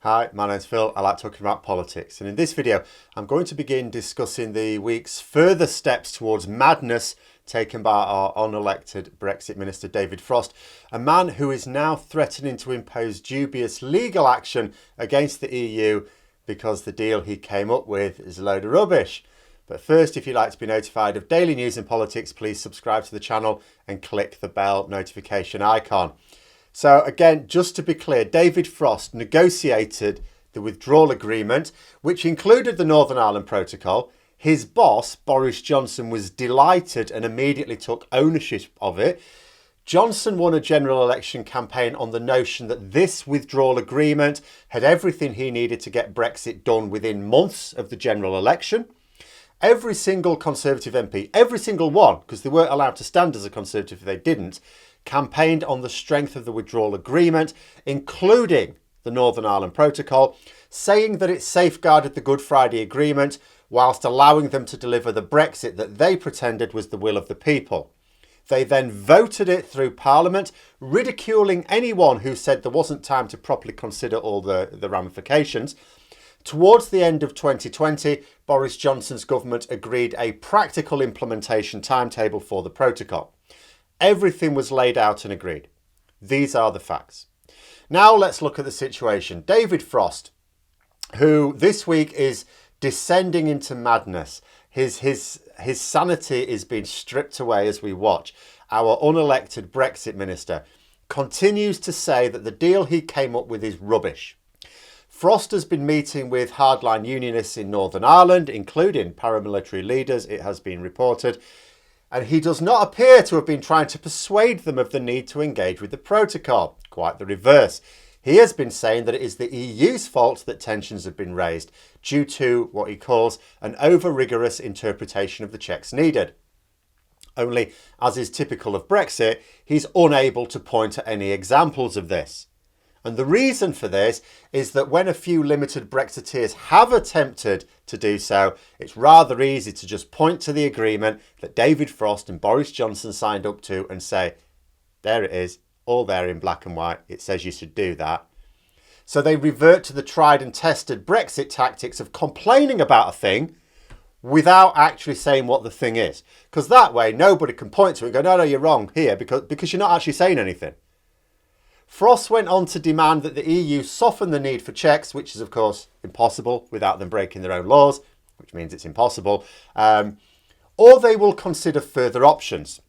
Hi, my name's Phil. I like talking about politics, and in this video I'm going to begin discussing the week's further steps towards madness taken by our unelected Brexit Minister David Frost, a man who is now threatening to impose dubious legal action against the EU because the deal he came up with is a load of rubbish. But first, if you'd like to be notified of daily news and politics, please subscribe to the channel and click the bell notification icon. So again, just to be clear, David Frost negotiated the withdrawal agreement, which included the Northern Ireland Protocol. His boss, Boris Johnson, was delighted and immediately took ownership of it. Johnson won a general election campaign on the notion that this withdrawal agreement had everything he needed to get Brexit done within months of the general election. Every single Conservative MP, every single one, because they weren't allowed to stand as a Conservative if they didn't, campaigned on the strength of the withdrawal agreement, including the Northern Ireland Protocol, saying that it safeguarded the Good Friday Agreement whilst allowing them to deliver the Brexit that they pretended was the will of the people. They then voted it through Parliament, ridiculing anyone who said there wasn't time to properly consider all the ramifications. Towards the end of 2020, Boris Johnson's government agreed a practical implementation timetable for the protocol. Everything was laid out and agreed. These are the facts. Now let's look at the situation. David Frost, who this week is descending into madness. His sanity is being stripped away as we watch. Our unelected Brexit minister continues to say that the deal he came up with is rubbish. Frost has been meeting with hardline unionists in Northern Ireland, including paramilitary leaders, it has been reported, and he does not appear to have been trying to persuade them of the need to engage with the protocol. Quite the reverse. He has been saying that it is the EU's fault that tensions have been raised due to what he calls an over-rigorous interpretation of the checks needed. Only, as is typical of Brexit, he's unable to point to any examples of this. And the reason for this is that when a few limited Brexiteers have attempted to do so, it's rather easy to just point to the agreement that David Frost and Boris Johnson signed up to and say, there it is, all there in black and white, it says you should do that. So they revert to the tried and tested Brexit tactics of complaining about a thing without actually saying what the thing is. Because that way nobody can point to it and go, no, you're wrong here because you're not actually saying anything. Frost went on to demand that the EU soften the need for checks, which is of course impossible without them breaking their own laws, which means it's impossible, or they will consider further options.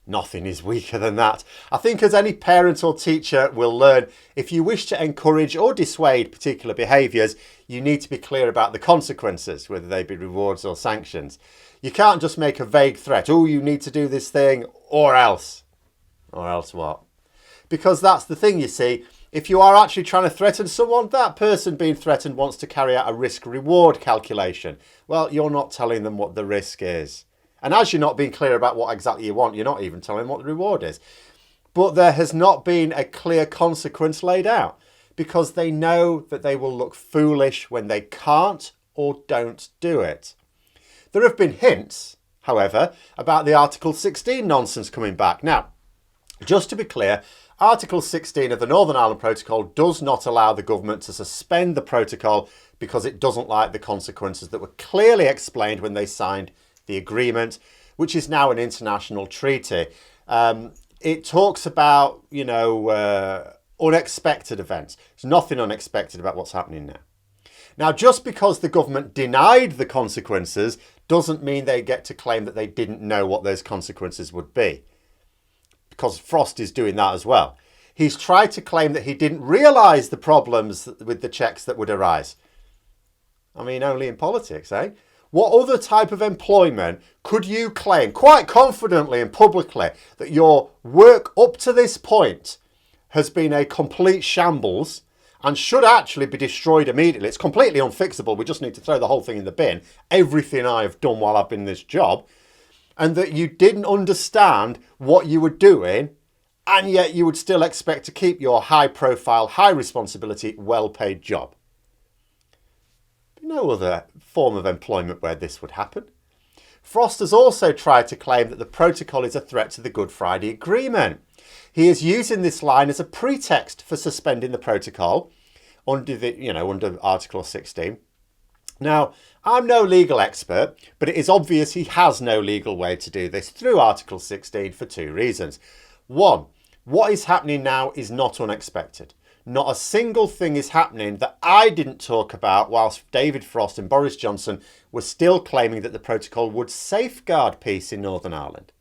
Nothing is weaker than that. I think as any parent or teacher will learn, if you wish to encourage or dissuade particular behaviours, you need to be clear about the consequences, whether they be rewards or sanctions. You can't just make a vague threat, oh, you need to do this thing, or else. Or else what? Because that's the thing, you see, if you are actually trying to threaten someone, that person being threatened wants to carry out a risk-reward calculation. Well, you're not telling them what the risk is. And as you're not being clear about what exactly you want, you're not even telling them what the reward is. But there has not been a clear consequence laid out because they know that they will look foolish when they can't or don't do it. There have been hints, however, about the Article 16 nonsense coming back. Now, just to be clear, Article 16 of the Northern Ireland Protocol does not allow the government to suspend the protocol because it doesn't like the consequences that were clearly explained when they signed the agreement, which is now an international treaty. It talks about, unexpected events. There's nothing unexpected about what's happening now. Now, just because the government denied the consequences doesn't mean they get to claim that they didn't know what those consequences would be. Because Frost is doing that as well. He's tried to claim that he didn't realise the problems with the checks that would arise. I mean, only in politics, eh? What other type of employment could you claim quite confidently and publicly that your work up to this point has been a complete shambles and should actually be destroyed immediately? It's completely unfixable. We just need to throw the whole thing in the bin. Everything I've done while I've been in this job. And that you didn't understand what you were doing, and yet you would still expect to keep your high profile, high responsibility, well-paid job. No other form of employment where this would happen. Frost has also tried to claim that the protocol is a threat to the Good Friday Agreement. He is using this line as a pretext for suspending the protocol, under Article 16. Now, I'm no legal expert, but it is obvious he has no legal way to do this through Article 16 for two reasons. One, what is happening now is not unexpected. Not a single thing is happening that I didn't talk about whilst David Frost and Boris Johnson were still claiming that the protocol would safeguard peace in Northern Ireland.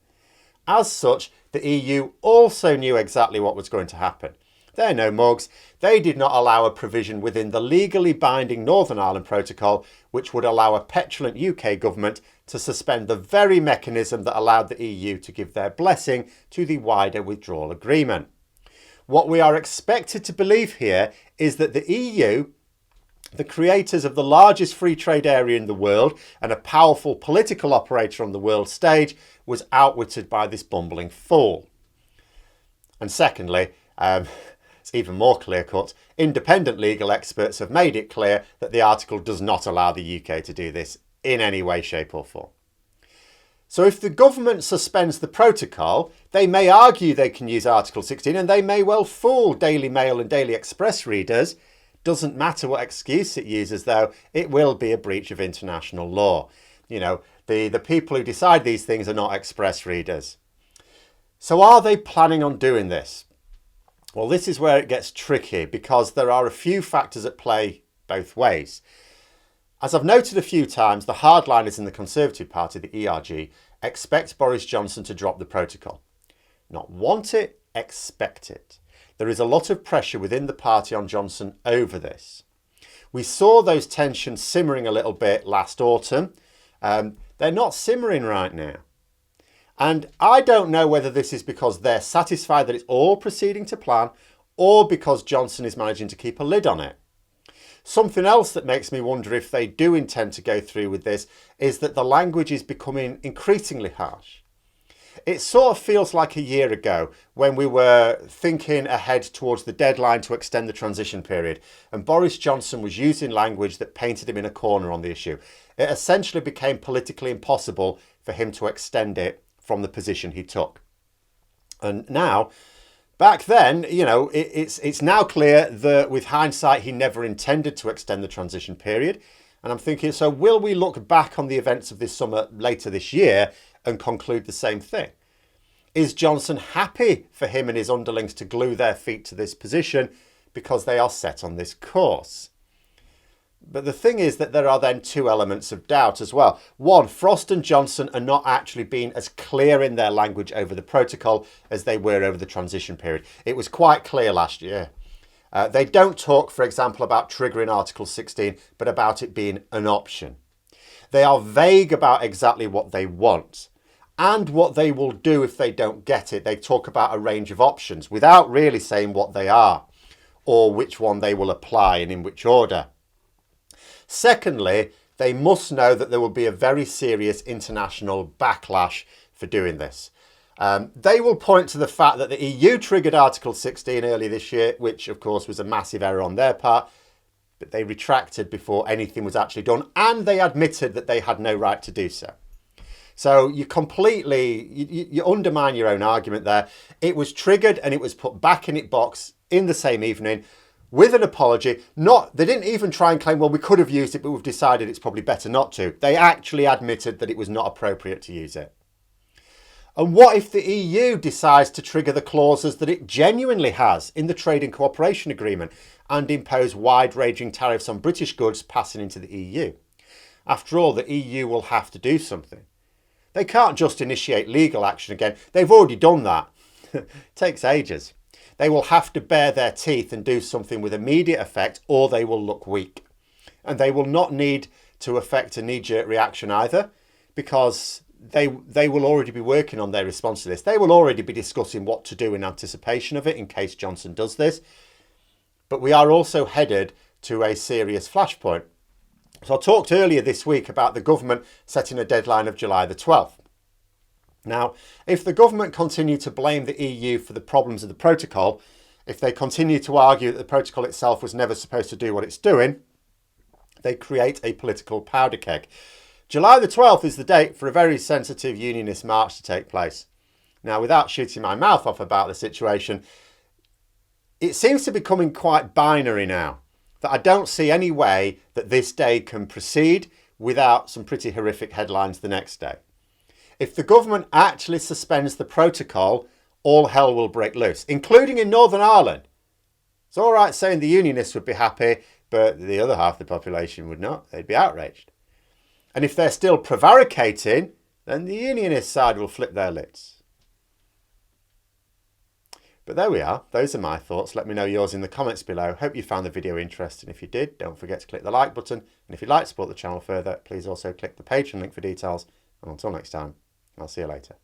As such, the EU also knew exactly what was going to happen. They're no mugs. They did not allow a provision within the legally binding Northern Ireland Protocol which would allow a petulant UK government to suspend the very mechanism that allowed the EU to give their blessing to the wider withdrawal agreement. What we are expected to believe here is that the EU, the creators of the largest free trade area in the world and a powerful political operator on the world stage, was outwitted by this bumbling fool. And secondly, it's even more clear-cut, independent legal experts have made it clear that the article does not allow the UK to do this in any way, shape or form. So if the government suspends the protocol, they may argue they can use Article 16 and they may well fool Daily Mail and Daily Express readers. Doesn't matter what excuse it uses though, it will be a breach of international law. The people who decide these things are not Express readers. So are they planning on doing this? Well, this is where it gets tricky because there are a few factors at play both ways. As I've noted a few times, the hardliners in the Conservative Party, the ERG, expect Boris Johnson to drop the protocol. Not want it, expect it. There is a lot of pressure within the party on Johnson over this. We saw those tensions simmering a little bit last autumn. They're not simmering right now. And I don't know whether this is because they're satisfied that it's all proceeding to plan or because Johnson is managing to keep a lid on it. Something else that makes me wonder if they do intend to go through with this is that the language is becoming increasingly harsh. It sort of feels like a year ago when we were thinking ahead towards the deadline to extend the transition period and Boris Johnson was using language that painted him in a corner on the issue. It essentially became politically impossible for him to extend it from the position he took. And now, back then, it's now clear that with hindsight, he never intended to extend the transition period. And I'm thinking, so will we look back on the events of this summer later this year and conclude the same thing? Is Johnson happy for him and his underlings to glue their feet to this position because they are set on this course? But the thing is that there are then two elements of doubt as well. One, Frost and Johnson are not actually being as clear in their language over the protocol as they were over the transition period. It was quite clear last year. They don't talk, for example, about triggering Article 16, but about it being an option. They are vague about exactly what they want and what they will do if they don't get it. They talk about a range of options without really saying what they are or which one they will apply and in which order. Secondly, they must know that there will be a very serious international backlash for doing this. They will point to the fact that the EU triggered Article 16 early this year, which of course was a massive error on their part, but they retracted before anything was actually done and they admitted that they had no right to do so. So you undermine your own argument there. It was triggered and it was put back in its box in the same evening with an apology. They didn't even try and claim, well, we could have used it, but we've decided it's probably better not to. They actually admitted that it was not appropriate to use it. And what if the EU decides to trigger the clauses that it genuinely has in the Trade and Cooperation Agreement and impose wide-ranging tariffs on British goods passing into the EU? After all, the EU will have to do something. They can't just initiate legal action again. They've already done that. It takes ages. They will have to bare their teeth and do something with immediate effect or they will look weak. And they will not need to affect a knee-jerk reaction either because they will already be working on their response to this. They will already be discussing what to do in anticipation of it in case Johnson does this. But we are also headed to a serious flashpoint. So I talked earlier this week about the government setting a deadline of July the 12th. Now, if the government continue to blame the EU for the problems of the protocol, if they continue to argue that the protocol itself was never supposed to do what it's doing, they create a political powder keg. July the 12th is the date for a very sensitive unionist march to take place. Now, without shooting my mouth off about the situation, it seems to be becoming quite binary now. that I don't see any way that this day can proceed without some pretty horrific headlines the next day. If the government actually suspends the protocol, all hell will break loose, including in Northern Ireland. It's all right saying the unionists would be happy, but the other half of the population would not. They'd be outraged. And if they're still prevaricating, then the unionist side will flip their lids. But there we are. Those are my thoughts. Let me know yours in the comments below. Hope you found the video interesting. If you did, don't forget to click the like button. And if you'd like to support the channel further, please also click the Patreon link for details. And until next time, I'll see you later.